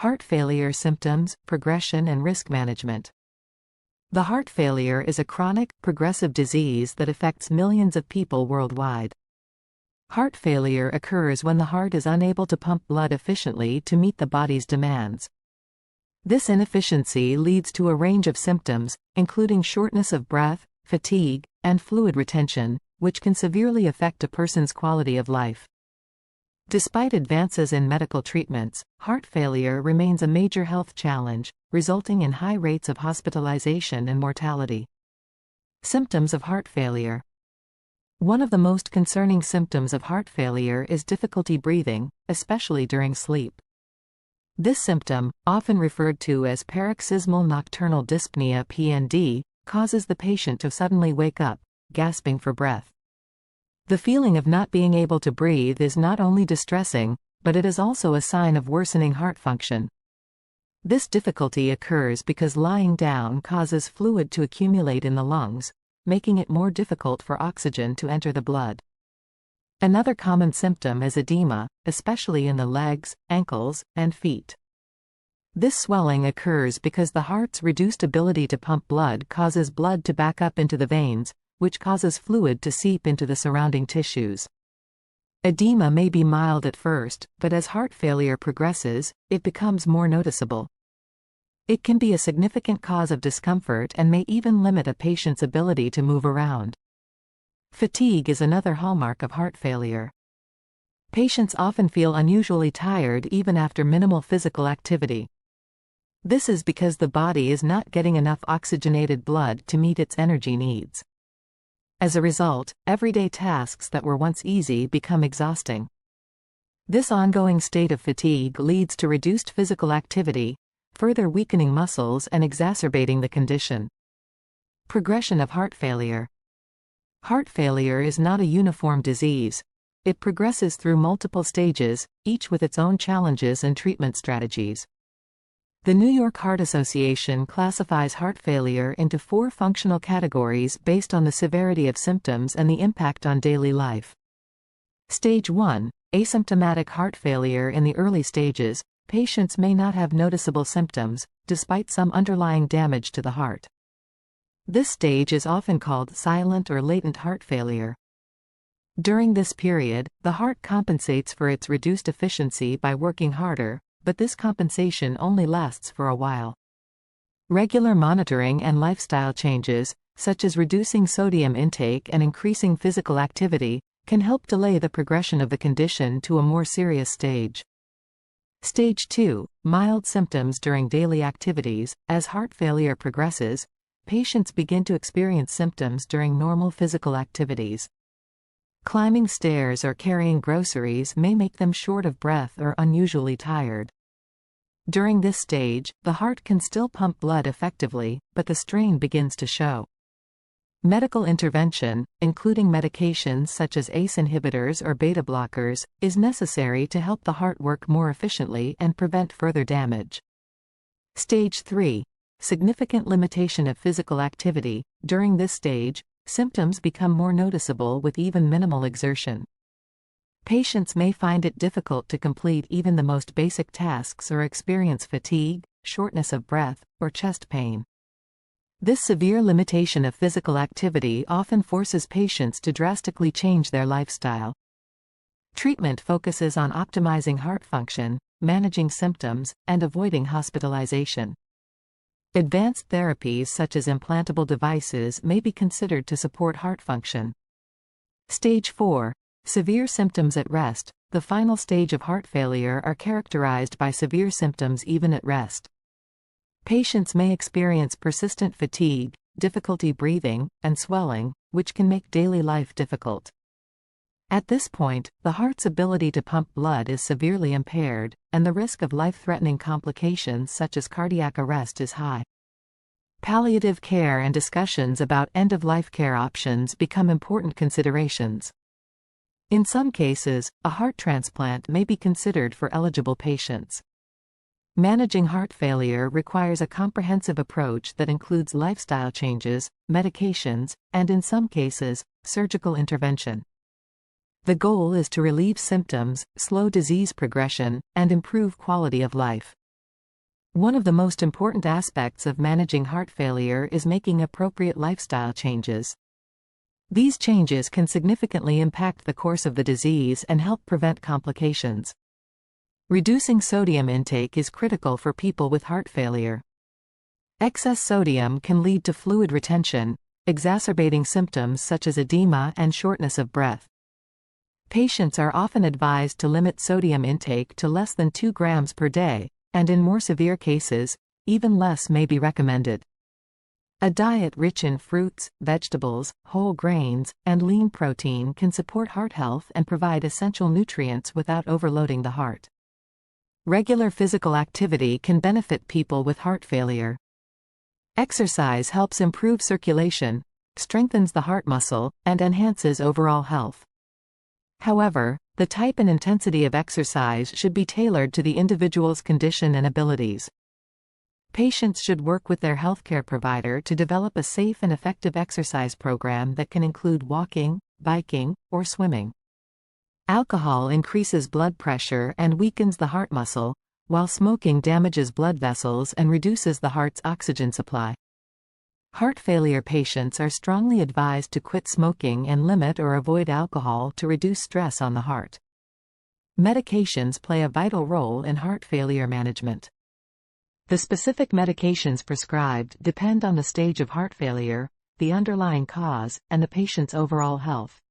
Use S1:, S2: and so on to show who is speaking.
S1: Heart failure symptoms, progression and risk management. The heart failure is a chronic, progressive disease that affects millions of people worldwide. Heart failure occurs when the heart is unable to pump blood efficiently to meet the body's demands. This inefficiency leads to a range of symptoms, including shortness of breath, fatigue, and fluid retention, which can severely affect a person's quality of life. Despite advances in medical treatments, heart failure remains a major health challenge, resulting in high rates of hospitalization and mortality. Symptoms of heart failure. One of the most concerning symptoms of heart failure is difficulty breathing, especially during sleep. This symptom, often referred to as paroxysmal nocturnal dyspnea (PND), causes the patient to suddenly wake up, gasping for breath. The feeling of not being able to breathe is not only distressing, but it is also a sign of worsening heart function. This difficulty occurs because lying down causes fluid to accumulate in the lungs, making it more difficult for oxygen to enter the blood. Another common symptom is edema, especially in the legs, ankles, and feet. This swelling occurs because the heart's reduced ability to pump blood causes blood to back up into the veins, which causes fluid to seep into the surrounding tissues. Edema may be mild at first, but as heart failure progresses, it becomes more noticeable. It can be a significant cause of discomfort and may even limit a patient's ability to move around. Fatigue is another hallmark of heart failure. Patients often feel unusually tired even after minimal physical activity. This is because the body is not getting enough oxygenated blood to meet its energy needs. As a result, everyday tasks that were once easy become exhausting. This ongoing state of fatigue leads to reduced physical activity, further weakening muscles and exacerbating the condition. Progression of heart failure. Heart failure is not a uniform disease. It progresses through multiple stages, each with its own challenges and treatment strategies. The New York Heart Association classifies heart failure into 4 functional categories based on the severity of symptoms and the impact on daily life. Stage 1. Asymptomatic heart failure. In the early stages, patients may not have noticeable symptoms, despite some underlying damage to the heart. This stage is often called silent or latent heart failure. During this period, the heart compensates for its reduced efficiency by working harder, but this compensation only lasts for a while. Regular monitoring and lifestyle changes, such as reducing sodium intake and increasing physical activity, can help delay the progression of the condition to a more serious stage. Stage 2. Mild symptoms during daily activities. As heart failure progresses, patients begin to experience symptoms during normal physical activities. Climbing stairs or carrying groceries may make them short of breath or unusually tired. During this stage, the heart can still pump blood effectively, but the strain begins to show. Medical intervention, including medications such as ACE inhibitors or beta blockers, is necessary to help the heart work more efficiently and prevent further damage. Stage 3. Significant limitation of physical activity. During this stage, symptoms become more noticeable with even minimal exertion. Patients may find it difficult to complete even the most basic tasks or experience fatigue, shortness of breath, or chest pain. This severe limitation of physical activity often forces patients to drastically change their lifestyle. Treatment focuses on optimizing heart function, managing symptoms, and avoiding hospitalization. Advanced therapies such as implantable devices may be considered to support heart function. Stage 4. Severe symptoms at rest. The final stage of heart failure are characterized by severe symptoms even at rest. Patients may experience persistent fatigue, difficulty breathing, and swelling, which can make daily life difficult. At this point, the heart's ability to pump blood is severely impaired, and the risk of life-threatening complications such as cardiac arrest is high. Palliative care and discussions about end-of-life care options become important considerations. In some cases, a heart transplant may be considered for eligible patients. Managing heart failure requires a comprehensive approach that includes lifestyle changes, medications, and in some cases, surgical intervention. The goal is to relieve symptoms, slow disease progression, and improve quality of life. One of the most important aspects of managing heart failure is making appropriate lifestyle changes. These changes can significantly impact the course of the disease and help prevent complications. Reducing sodium intake is critical for people with heart failure. Excess sodium can lead to fluid retention, exacerbating symptoms such as edema and shortness of breath. Patients are often advised to limit sodium intake to less than 2 grams per day, and in more severe cases, even less may be recommended. A diet rich in fruits, vegetables, whole grains, and lean protein can support heart health and provide essential nutrients without overloading the heart. Regular physical activity can benefit people with heart failure. Exercise helps improve circulation, strengthens the heart muscle, and enhances overall health. However, the type and intensity of exercise should be tailored to the individual's condition and abilities. Patients should work with their healthcare provider to develop a safe and effective exercise program that can include walking, biking, or swimming. Alcohol increases blood pressure and weakens the heart muscle, while smoking damages blood vessels and reduces the heart's oxygen supply. Heart failure patients are strongly advised to quit smoking and limit or avoid alcohol to reduce stress on the heart. Medications play a vital role in heart failure management. The specific medications prescribed depend on the stage of heart failure, the underlying cause, and the patient's overall health.